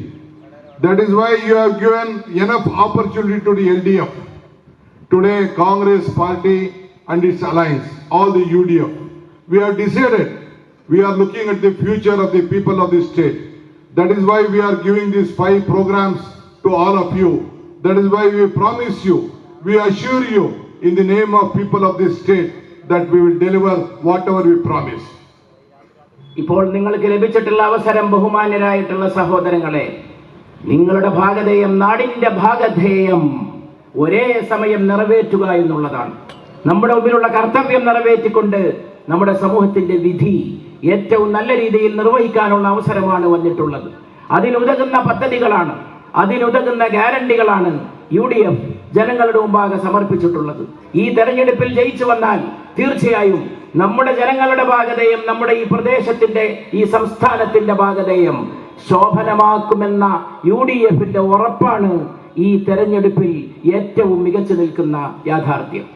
That is why you have given enough opportunity to the LDF. Today, Congress party and its alliance, all the UDF, we have decided we are looking at the future of the people of the state. That is why we are giving these 5 programs to all of you. That is why we promise you, we assure you in the name of people of this state that we will deliver whatever we promise. ഇപ്പോൾ നിങ്ങൾക്ക് ലഭിച്ചിട്ടുള്ള അവസരം, ബഹുമാന്യരായിട്ടുള്ള സഹോദരങ്ങളെ, നിങ്ങളുടെ ഭാഗധേയം, നാടിന്റെ ഭാഗധേയം ഒരേ സമയം നിറവേറ്റുക എന്നുള്ളതാണ്. നമ്മുടെ മുമ്പിലുള്ള കർത്തവ്യം നിറവേറ്റിക്കൊണ്ട് നമ്മുടെ സമൂഹത്തിന്റെ വിധി ഏറ്റവും നല്ല രീതിയിൽ നിർവഹിക്കാനുള്ള അവസരമാണ് വന്നിട്ടുള്ളത്. അതിനുതകുന്ന പദ്ധതികളാണ്, അതിനുതകുന്ന ഗ്യാരണ്ടികളാണ് UDF ജനങ്ങളുടെ മുമ്പാകെ സമർപ്പിച്ചിട്ടുള്ളത്. ഈ തെരഞ്ഞെടുപ്പിൽ ജയിച്ചു വന്നാൽ തീർച്ചയായും നമ്മുടെ ജനങ്ങളുടെ ഭാഗധേയം, നമ്മുടെ ഈ പ്രദേശത്തിന്റെ, ഈ സംസ്ഥാനത്തിന്റെ ഭാഗധേയം ശോഭനമാക്കുമെന്ന UDFന്റെ ഉറപ്പാണ് ഈ തെരഞ്ഞെടുപ്പിൽ ഏറ്റവും മികച്ചു നിൽക്കുന്ന യാഥാർത്ഥ്യം.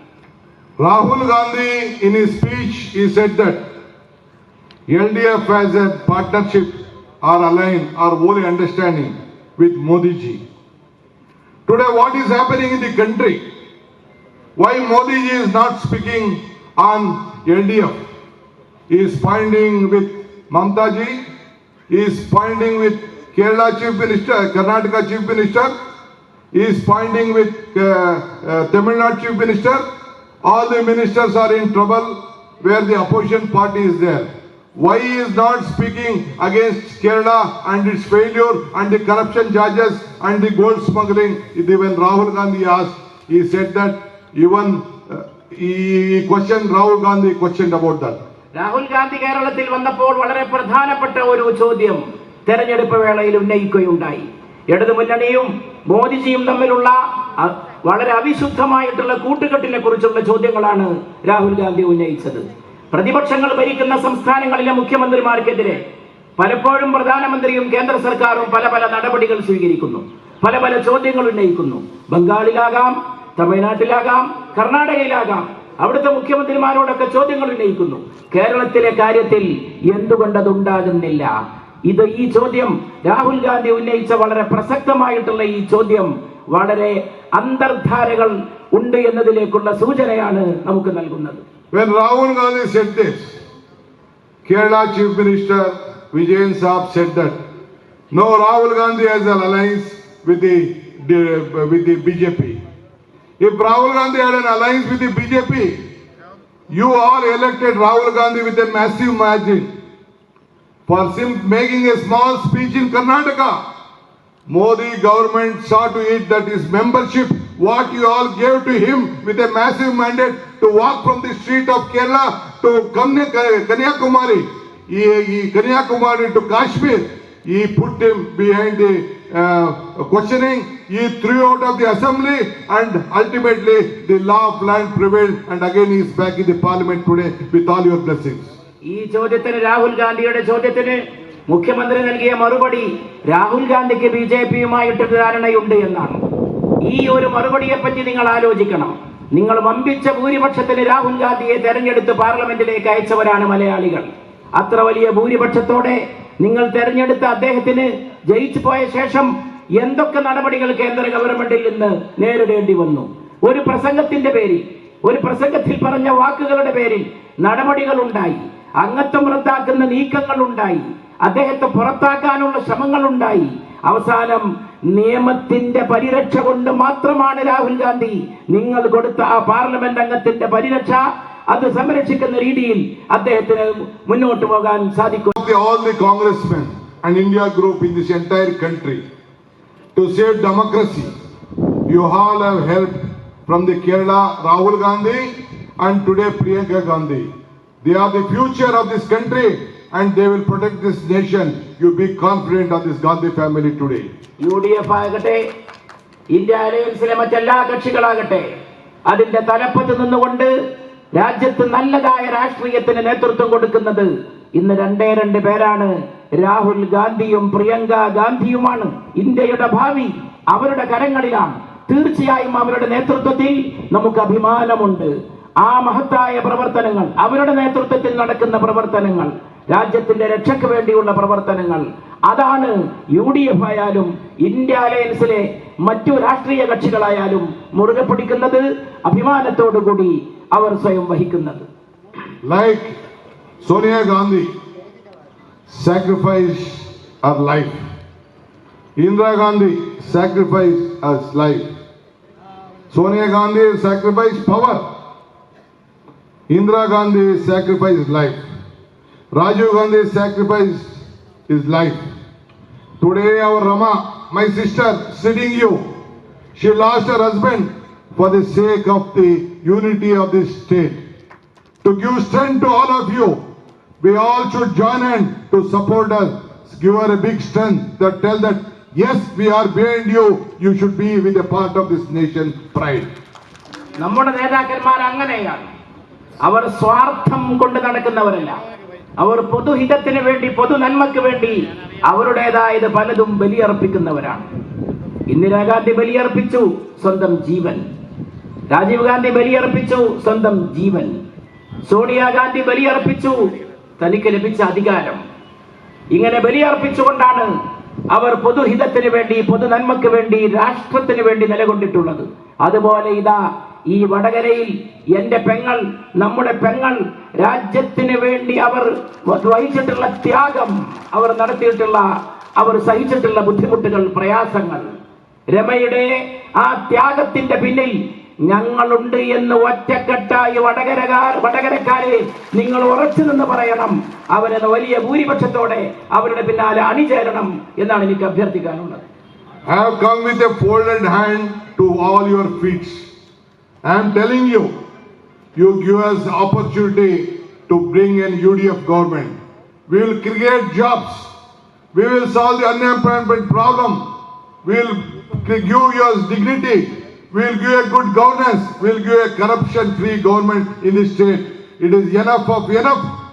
Rahul Gandhi, in his speech, he said that LDF has a partnership or align or whole understanding with Modi ji. Today, what is happening in the country? Why Modi ji is not speaking on LDF? He is pointing with Mamta ji. He is pointing with Kerala Chief Minister, Karnataka Chief Minister. He is pointing with Tamil Nadu Chief Minister. All the ministers are in trouble where the opposition party is there. Why he is not speaking against Kerala and its failure and the corruption charges and the gold smuggling? When Rahul Gandhi asked, he said that even he questioned Rahul Gandhi, questioned about that. Rahul Gandhi കേരളത്തിൽ വന്നപ്പോൾ വളരെ പ്രധാനപ്പെട്ട ഒരു ചോദ്യം തെരഞ്ഞെടുപ്പ് വേളയിൽ ഉന്നയിക്കുകയുണ്ടായി. ഇടതുമുന്നണിയും മോദിജിയും തമ്മിലുള്ള വളരെ അവിശുദ്ധമായിട്ടുള്ള കൂട്ടുകെട്ടിനെ കുറിച്ചുള്ള ചോദ്യങ്ങളാണ് രാഹുൽ ഗാന്ധി ഉന്നയിച്ചത്. പ്രതിപക്ഷങ്ങൾ ഭരിക്കുന്ന സംസ്ഥാനങ്ങളിലെ മുഖ്യമന്ത്രിമാർക്കെതിരെ പലപ്പോഴും പ്രധാനമന്ത്രിയും കേന്ദ്ര സർക്കാരും പല പല നടപടികൾ സ്വീകരിക്കുന്നു, പല പല ചോദ്യങ്ങൾ ഉന്നയിക്കുന്നു. ബംഗാളിലാകാം, തമിഴ്നാട്ടിലാകാം, കർണാടകയിലാകാം, അവിടുത്തെ മുഖ്യമന്ത്രിമാരോടൊക്കെ ചോദ്യങ്ങൾ ഉന്നയിക്കുന്നു. കേരളത്തിലെ കാര്യത്തിൽ എന്തുകൊണ്ടതുണ്ടാകുന്നില്ല? ഈ ചോദ്യം രാഹുൽ ഗാന്ധി ഉന്നയിച്ച വളരെ പ്രസക്തമായിട്ടുള്ള ഈ ചോദ്യം വളരെ അന്തർധാരകൾ ഉണ്ട് എന്നതിലേക്കുള്ള സൂചനയാണ് നമുക്ക് നൽകുന്നത്. When Rahul Gandhi said this, Kerala Chief Minister Vijayan Saab said that no, Rahul Gandhi has an alliance with the BJP. If Rahul Gandhi had an alliance with the BJP, you all elected Rahul Gandhi with a massive margin for making a small speech in Karnataka. Modi government saw to it that his membership, what you all gave to him with a massive mandate to walk from the street of Kerala to Kanyakumari, Kanyakumari to Kashmir, he put him behind the questioning. He threw out of the assembly and ultimately the law of land prevailed and again he is back in the parliament today with all your blessings. ഈ ചോദ്യത്തിന്, രാഹുൽ ഗാന്ധിയുടെ ചോദ്യത്തിന് മുഖ്യമന്ത്രി നൽകിയ മറുപടി രാഹുൽ ഗാന്ധിക്ക് BJP-യുമായിട്ട് ധാരണയുണ്ട് എന്നാണ്. ഈ ഒരു മറുപടിയെ പറ്റി നിങ്ങൾ ആലോചിക്കണം. നിങ്ങൾ വമ്പിച്ച ഭൂരിപക്ഷത്തിന് രാഹുൽ ഗാന്ധിയെ തെരഞ്ഞെടുത്ത് പാർലമെന്റിലേക്ക് അയച്ചവരാണ് മലയാളികൾ. അത്ര വലിയ ഭൂരിപക്ഷത്തോടെ നിങ്ങൾ തെരഞ്ഞെടുത്ത അദ്ദേഹത്തിന് ജയിച്ചു പോയ ശേഷം എന്തൊക്കെ നടപടികൾ കേന്ദ്ര ഗവൺമെന്റിൽ നിന്ന് നേരിടേണ്ടി വന്നു? ഒരു പ്രസംഗത്തിന്റെ പേരിൽ, ഒരു പ്രസംഗത്തിൽ പറഞ്ഞ വാക്കുകളുടെ പേരിൽ നടപടികൾ ഉണ്ടായി, അംഗത്വം റദ്ദാക്കുന്ന നീക്കങ്ങൾ ഉണ്ടായി, അദ്ദേഹത്തെ പുറത്താക്കാനുള്ള ശ്രമങ്ങൾ ഉണ്ടായി. അവസാനം നിയമത്തിന്റെ പരിരക്ഷ കൊണ്ട് മാത്രമാണ് രാഹുൽ ഗാന്ധി നിങ്ങൾ കൊടുത്ത ആ പാർലമെന്റ് അംഗത്തിന്റെ പരിരക്ഷ അത് സംരക്ഷിക്കുന്ന രീതിയിൽ അദ്ദേഹത്തിന് മുന്നോട്ട് പോകാൻ സാധിക്കും. All the congressmen and India group in this entire country to save democracy, you all have helped from the Kerala Rahul Gandhi and today Priyanka Gandhi. They are the future of this country and they will protect this nation. You be confident of this Gandhi family today. UDF ആകട്ടെ, India അലയൻസിലെ മറ്റെല്ലാ കക്ഷികളാകട്ടെ, അതിന്റെ തലപ്പത്ത് നിന്നുകൊണ്ട് രാജ്യത്ത് നല്ലതായ രാഷ്ട്രീയത്തിന് നേതൃത്വം കൊടുക്കുന്നത് ഇന്ന് രണ്ട് പേരാണ്. രാഹുൽ ഗാന്ധിയും പ്രിയങ്ക ഗാന്ധിയുമാണ്. ഇന്ത്യയുടെ ഭാവി അവരുടെ കരങ്ങളിലാണ്. തീർച്ചയായും അവരുടെ നേതൃത്വത്തിൽ നമുക്ക് അഭിമാനമുണ്ട്. ആ മഹത്തായ പ്രവർത്തനങ്ങൾ, അവരുടെ നേതൃത്വത്തിൽ നടക്കുന്ന പ്രവർത്തനങ്ങൾ, രാജ്യത്തിന്റെ രക്ഷയ്ക്ക് വേണ്ടിയുള്ള പ്രവർത്തനങ്ങൾ, അതാണ് UDF ആയാലും ഇന്ത്യ അലയൻസിലെ മറ്റു രാഷ്ട്രീയ കക്ഷികളായാലും മുറുകെ പിടിക്കുന്നത്, അഭിമാനത്തോടുകൂടി അവർ സ്വയം വഹിക്കുന്നത്. Like Sonia Gandhi sacrificed her life, Indira Gandhi sacrificed her life. Sonia Gandhi sacrificed power, Indira Gandhi sacrificed life, Rajiv Gandhi sacrificed his life. Today our Rama, my sister sitting you, she lost her husband for the sake of the unity of this state. To give strength to all of you, we all should join in to support us, give her a big strength, that tell that yes, we are behind you, you should be with a part of this nation pride. നമ്മുടെ നേതാക്കന്മാർ അങ്ങനെയാണ്. അവർ സ്വാർത്ഥം കൊണ്ട് നടക്കുന്നവരല്ല. അവർ പൊതുഹിതത്തിന് വേണ്ടി, പൊതു നന്മയ്ക്ക് വേണ്ടി അവരുടേതായത് പലതും ബലിയർപ്പിക്കുന്നവരാണ്. ഇന്ദിരാഗാന്ധി ബലിയർപ്പിച്ചു സ്വന്തം ജീവൻ, രാജീവ് ഗാന്ധി ബലിയർപ്പിച്ചു സ്വന്തം ജീവൻ, സോണിയാഗാന്ധി ബലിയർപ്പിച്ചു തനിക്ക് ലഭിച്ച അധികാരം. ഇങ്ങനെ ബലിയർപ്പിച്ചുകൊണ്ടാണ് അവർ പൊതുഹിതത്തിന് വേണ്ടി, പൊതു നന്മയ്ക്ക് വേണ്ടി, രാഷ്ട്രത്തിന് വേണ്ടി നിലകൊണ്ടിട്ടുള്ളത്. അതുപോലെ ഇതാ ഈ വടകരയിൽ എന്റെ പെങ്ങൾ, നമ്മുടെ പെങ്ങൾ രാജ്യത്തിന് വേണ്ടി അവർ വഹിച്ചിട്ടുള്ള ത്യാഗം, അവർ നടത്തിയിട്ടുള്ള, അവർ സഹിച്ചിട്ടുള്ള ബുദ്ധിമുട്ടുകൾ, പ്രയാസങ്ങൾ, രമയുടെ ആ ത്യാഗത്തിന്റെ പിന്നിൽ ഞങ്ങളുണ്ട് എന്ന് ഒറ്റക്കെട്ടായി വടകരക്കാരെ നിങ്ങൾ ഉറച്ചു നിന്ന് പറയണം. അവരെന്ന് വലിയ ഭൂരിപക്ഷത്തോടെ അവരുടെ പിന്നാലെ അണിചേരണം എന്നാണ് എനിക്ക് അഭ്യർത്ഥിക്കാനുള്ളത്. I have come with a folded hand to all your feet. I am telling you, you give us the opportunity to bring an UDF government. We will create jobs. We will solve the unemployment problem. We will give you dignity. We will give a good governance. We will give a corruption-free government in this state. It is enough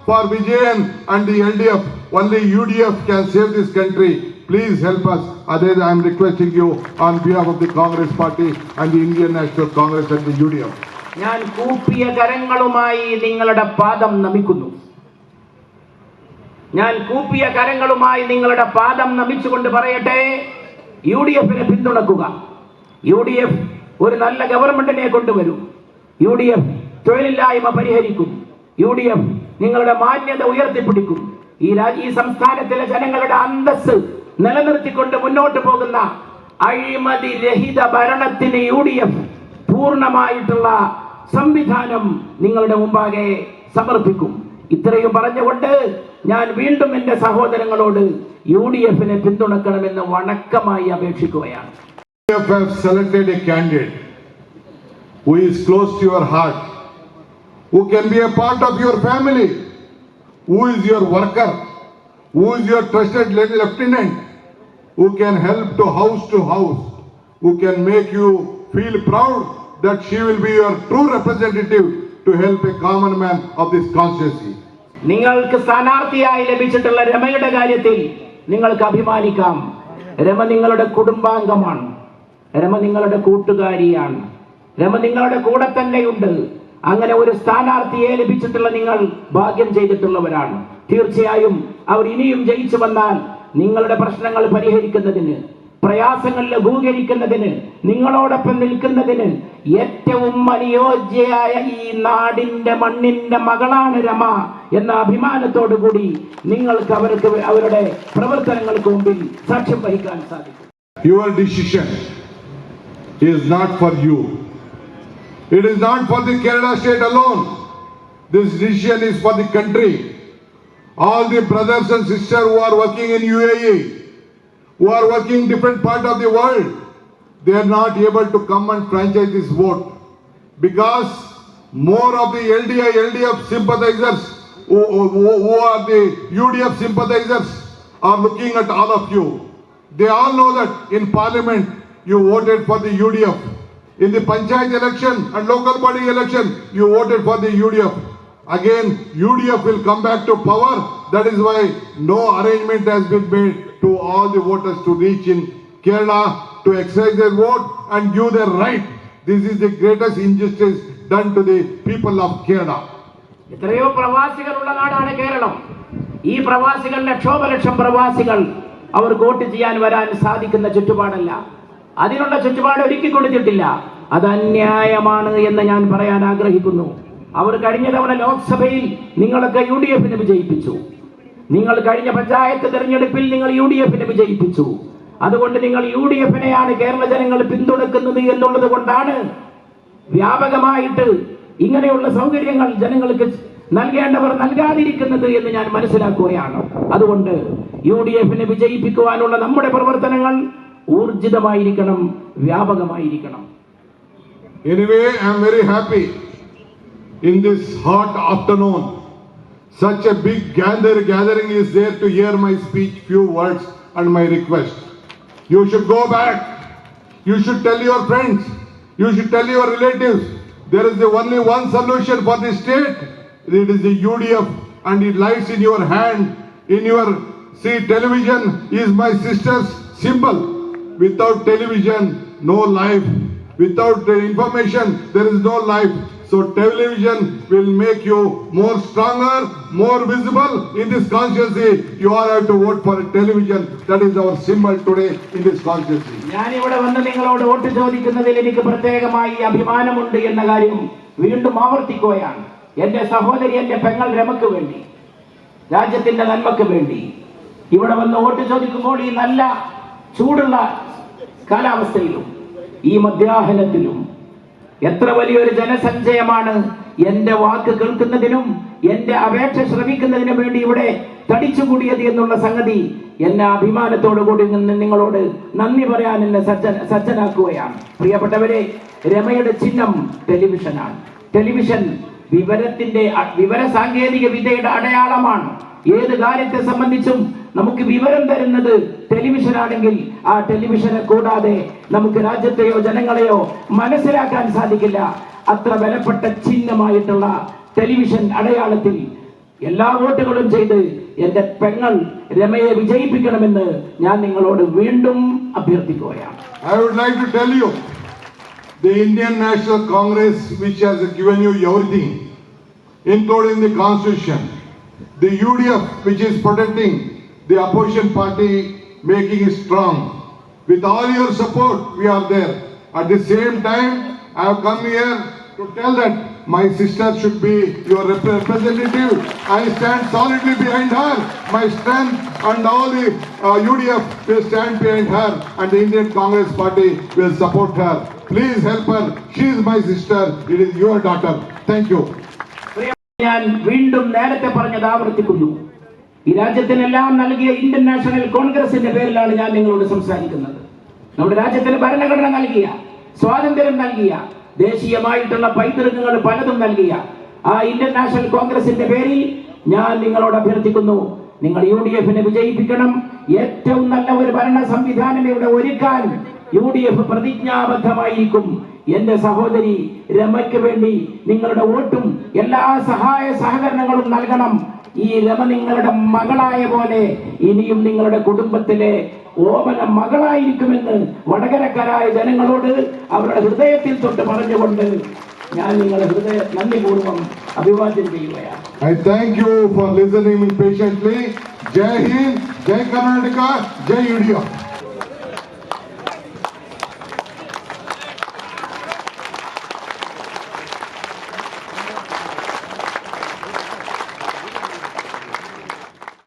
for Vijayan and the LDF. Only UDF can save this country. Please help us. Otherwise, I am requesting you on behalf of the Congress Party and the Indian National Congress and the UDF. ഞാൻ കൂപ്പിയ കരങ്ങളുമായി നിങ്ങളുടെ പാദം നമിക്കുന്നു. ഞാൻ കൂപ്പിയ കരങ്ങളുമായി നിങ്ങളുടെ പാദം നമിച്ചുകൊണ്ട് പറയട്ടെ, UDF-നെ പിന്തുണക്കുക. UDF ഒരു നല്ല ഗവൺമെന്റിനെ കൊണ്ടുവരും. UDF തൊഴിലില്ലായ്മ പരിഹരിക്കും. UDF നിങ്ങളുടെ മാന്യത ഉയർത്തിപ്പിടിക്കും. ഈ സംസ്ഥാനത്തിലെ ജനങ്ങളുടെ അന്തസ്സ് നിലനിർത്തിക്കൊണ്ട് മുന്നോട്ട് പോകുന്ന അഴിമതി രഹിത ഭരണത്തിന് UDF പൂർണ്ണമായിട്ടുള്ള സംവിധാനം നിങ്ങളുടെ മുമ്പാകെ സമർപ്പിക്കും. ഇത്രയും പറഞ്ഞുകൊണ്ട് ഞാൻ വീണ്ടും എന്റെ സഹോദരങ്ങളോട് UDF-നെ പിന്തുണക്കണമെന്ന് വണക്കമായി അപേക്ഷിക്കുകയാണ്. UDF have selected a candidate who is close to your heart, who can be a part of your family, who is your worker, who is your trusted lieutenant, who can help to house, who can make you feel proud that she will be your true representative to help a common man of this constituency. നിങ്ങൾക്ക് സ്ഥാനാർത്ഥിയായി ലഭിച്ചിട്ടുള്ള രമയുടെ കാര്യത്തിൽ നിങ്ങൾക്ക് അഭിമാനിക്കാം. രമ നിങ്ങളുടെ കുടുംബാംഗമാണ്. രമ നിങ്ങളുടെ കൂട്ടുകാരിയാണ്. രമ നിങ്ങളുടെ കൂടെ തന്നെയുണ്ട്. അങ്ങനെ ഒരു സ്ഥാനാർത്ഥിയെ ലഭിച്ചിട്ടുള്ള നിങ്ങൾ ഭാഗ്യം ചെയ്തിട്ടുള്ളവരാണ്. തീർച്ചയായും അവർ ഇനിയും ജയിച്ചു വന്നാൽ നിങ്ങളുടെ പ്രശ്നങ്ങൾ പരിഹരിക്കുന്നതിന്, പ്രയാസങ്ങൾ ലഘൂകരിക്കുന്നതിന്, നിങ്ങളോടൊപ്പം നിൽക്കുന്നതിന് ഏറ്റവും അനുയോജ്യയായ ഈ നാടിന്റെ മണ്ണിന്റെ മകളാണ് രമ എന്ന അഭിമാനത്തോടു കൂടി നിങ്ങൾക്ക് അവരുടെ പ്രവർത്തനങ്ങൾക്ക് മുമ്പിൽ സാക്ഷ്യം വഹിക്കാൻ സാധിക്കും. Your decision is not for you. It is not for the Kerala state alone. This decision is for the country. All the brothers and sisters who are working in UAE, who are working in different part of the world, they are not able to come and franchise this vote because more of the LDF sympathizers who are the UDF sympathizers are looking at all of you. They all know that in parliament you voted for the UDF. In the panchayat election and local body election you voted for the UDF. Again UDF will come back to power. That is why no arrangement has been made to all the voters to reach in Kerala to exercise their vote and give their right. This is the greatest injustice done to the people of Kerala. എത്രയോ പ്രവാസികളുള്ള നാടാണ് കേരളം. ഈ പ്രവാസികൾ ലക്ഷോപലക്ഷം പ്രവാസികൾ അവർ vote ചെയ്യാൻ വരാൻ സാധിക്കുന്ന ചുറ്റുപാടല്ല. അതിനുള്ള ചുറ്റുപാട് ഒരുക്കി കൊടുത്തിട്ടില്ല. അത് അന്യായമാണ് എന്ന് ഞാൻ പറയാൻ ആഗ്രഹിക്കുന്നു. അവർ കഴിഞ്ഞ തവണ ലോക്സഭയിൽ നിങ്ങളൊക്കെ UDF-നെ വിജയിപ്പിച്ചു. നിങ്ങൾ കഴിഞ്ഞ പഞ്ചായത്ത് തെരഞ്ഞെടുപ്പിൽ നിങ്ങൾ UDF-നെ വിജയിപ്പിച്ചു. അതുകൊണ്ട് നിങ്ങൾ UDF-നെയാണ് കേരള ജനങ്ങൾ പിന്തുണക്കുന്നത് എന്നുള്ളത് കൊണ്ടാണ് വ്യാപകമായിട്ട് ഇങ്ങനെയുള്ള സൗകര്യങ്ങൾ ജനങ്ങൾക്ക് നൽകേണ്ടവർ നൽകാതിരിക്കുന്നത് എന്ന് ഞാൻ മനസ്സിലാക്കുകയാണ്. അതുകൊണ്ട് UDF-നെ വിജയിപ്പിക്കുവാനുള്ള നമ്മുടെ പ്രവർത്തനങ്ങൾ ഊർജിതമായിരിക്കണം, വ്യാപകമായിരിക്കണം. Anyway, I am very happy in this hot afternoon. Such a big gathering is there to hear my speech, few words and my request. You should go back. You should tell your friends. You should tell your relatives. There is only one solution for this state. It is the UDF and it lies in your hand. In your television is my sister's symbol. Without television, no life. Without the information, there is no life. So television will make you more stronger, more visible in this constituency. You all have to vote for television. That is our symbol today in this constituency. ഞാൻ ഇവിടെ വന്ന് നിങ്ങളോട് vote ചോദിക്കുന്നതിൽ എനിക്ക് പ്രത്യേകമായി അഭിമാനമുണ്ട് എന്ന കാര്യം വീണ്ടും ആവർത്തിക്കുകയാണ്. എന്റെ സഹോദരി, എന്റെ പെങ്ങൾ രമയ്ക്ക് വേണ്ടി, രാജ്യത്തിന്റെ നന്മയ്ക്ക് വേണ്ടി ഇവിടെ വന്ന് വോട്ട് ചോദിക്കുമ്പോൾ ഈ നല്ല ചൂടുള്ള കാലാവസ്ഥയിലും ഈ മധ്യാഹ്നത്തിലും എത്ര വലിയൊരു ജനസഞ്ചയമാണ് എന്റെ വാക്ക് കേൾക്കുന്നതിനും എന്റെ അപേക്ഷ ശ്രമിക്കുന്നതിനും വേണ്ടി ഇവിടെ തടിച്ചുകൂടിയത് എന്നുള്ള സംഗതി എന്നെ അഭിമാനത്തോടു കൂടി നിങ്ങളോട് നന്ദി പറയാൻ എന്നെ സജ്ജനാക്കുകയാണ്. പ്രിയപ്പെട്ടവരെ, രമയുടെ ചിഹ്നം ടെലിവിഷനാണ്. ടെലിവിഷൻ വിവര സാങ്കേതിക വിദ്യയുടെ അടയാളമാണ്. ഏത് കാര്യത്തെ സംബന്ധിച്ചും നമുക്ക് വിവരം തരുന്നത് ടെലിവിഷൻ ആണെങ്കിൽ ആ ടെലിവിഷനെ കൂടാതെ നമുക്ക് രാജ്യത്തെയോ ജനങ്ങളെയോ മനസ്സിലാക്കാൻ സാധിക്കില്ല. അത്ര വിലപ്പെട്ട ചിഹ്നമായിട്ടുള്ള ടെലിവിഷൻ അടയാളത്തിൽ എല്ലാ വോട്ടുകളും ചെയ്ത് എന്റെ പെങ്ങൾ രമയെ വിജയിപ്പിക്കണമെന്ന് ഞാൻ നിങ്ങളോട് വീണ്ടും അഭ്യർത്ഥിക്കുകയാണ്. I would like to tell you, the Indian National Congress, which has given you everything, including the constitution, the UDF, which is protecting the opposition party, making it strong. With all your support, we are there. At the same time, I have come here to tell that my sister should be your representative. I stand solidly behind her. My strength and all the UDF will stand behind her, and the Indian Congress Party will support her. Please help her. She is my sister. It is your daughter. Thank you. ഞാൻ വീണ്ടും നേരത്തെ പറഞ്ഞത് ആവർത്തിക്കുന്നു. ഈ രാജ്യത്തിനെല്ലാം നൽകിയ Indian national കോൺഗ്രസിന്റെ പേരിലാണ് ഞാൻ നിങ്ങളോട് സംസാരിക്കുന്നത്. നമ്മുടെ രാജ്യത്തിന് ഭരണഘടന നൽകിയ, സ്വാതന്ത്ര്യം നൽകിയ, ദേശീയമായിട്ടുള്ള പൈതൃകങ്ങൾ പലതും നൽകിയ ആ ഇന്ത്യൻ നാഷണൽ കോൺഗ്രസിന്റെ പേരിൽ ഞാൻ നിങ്ങളോട് അഭ്യർത്ഥിക്കുന്നു, നിങ്ങൾ UDF-നെ വിജയിപ്പിക്കണം. ഏറ്റവും നല്ല ഒരു ഭരണ സംവിധാനം ഇവിടെ ഒരുക്കാൻ UDF പ്രതിജ്ഞാബദ്ധമായിരിക്കും. എന്റെ സഹോദരി രമയ്ക്ക് വേണ്ടി നിങ്ങളുടെ വോട്ടും എല്ലാ സഹായ സഹകരണങ്ങളും നൽകണം. ഈ രമ നിങ്ങളുടെ മകളായ പോലെ ഇനിയും നിങ്ങളുടെ കുടുംബത്തിലെ ഓമന മകളായിരിക്കുമെന്ന് വടകരക്കാരായ ജനങ്ങളോട് അവരുടെ ഹൃദയത്തിൽ തൊട്ട് പറഞ്ഞുകൊണ്ട് ഞാൻ നിങ്ങളുടെ നന്ദിപൂർവ്വം അഭിവാദ്യം ചെയ്യുകയാണ്. I thank you for listening patiently. Jai Hind, Jai Karnataka, Jai UDF.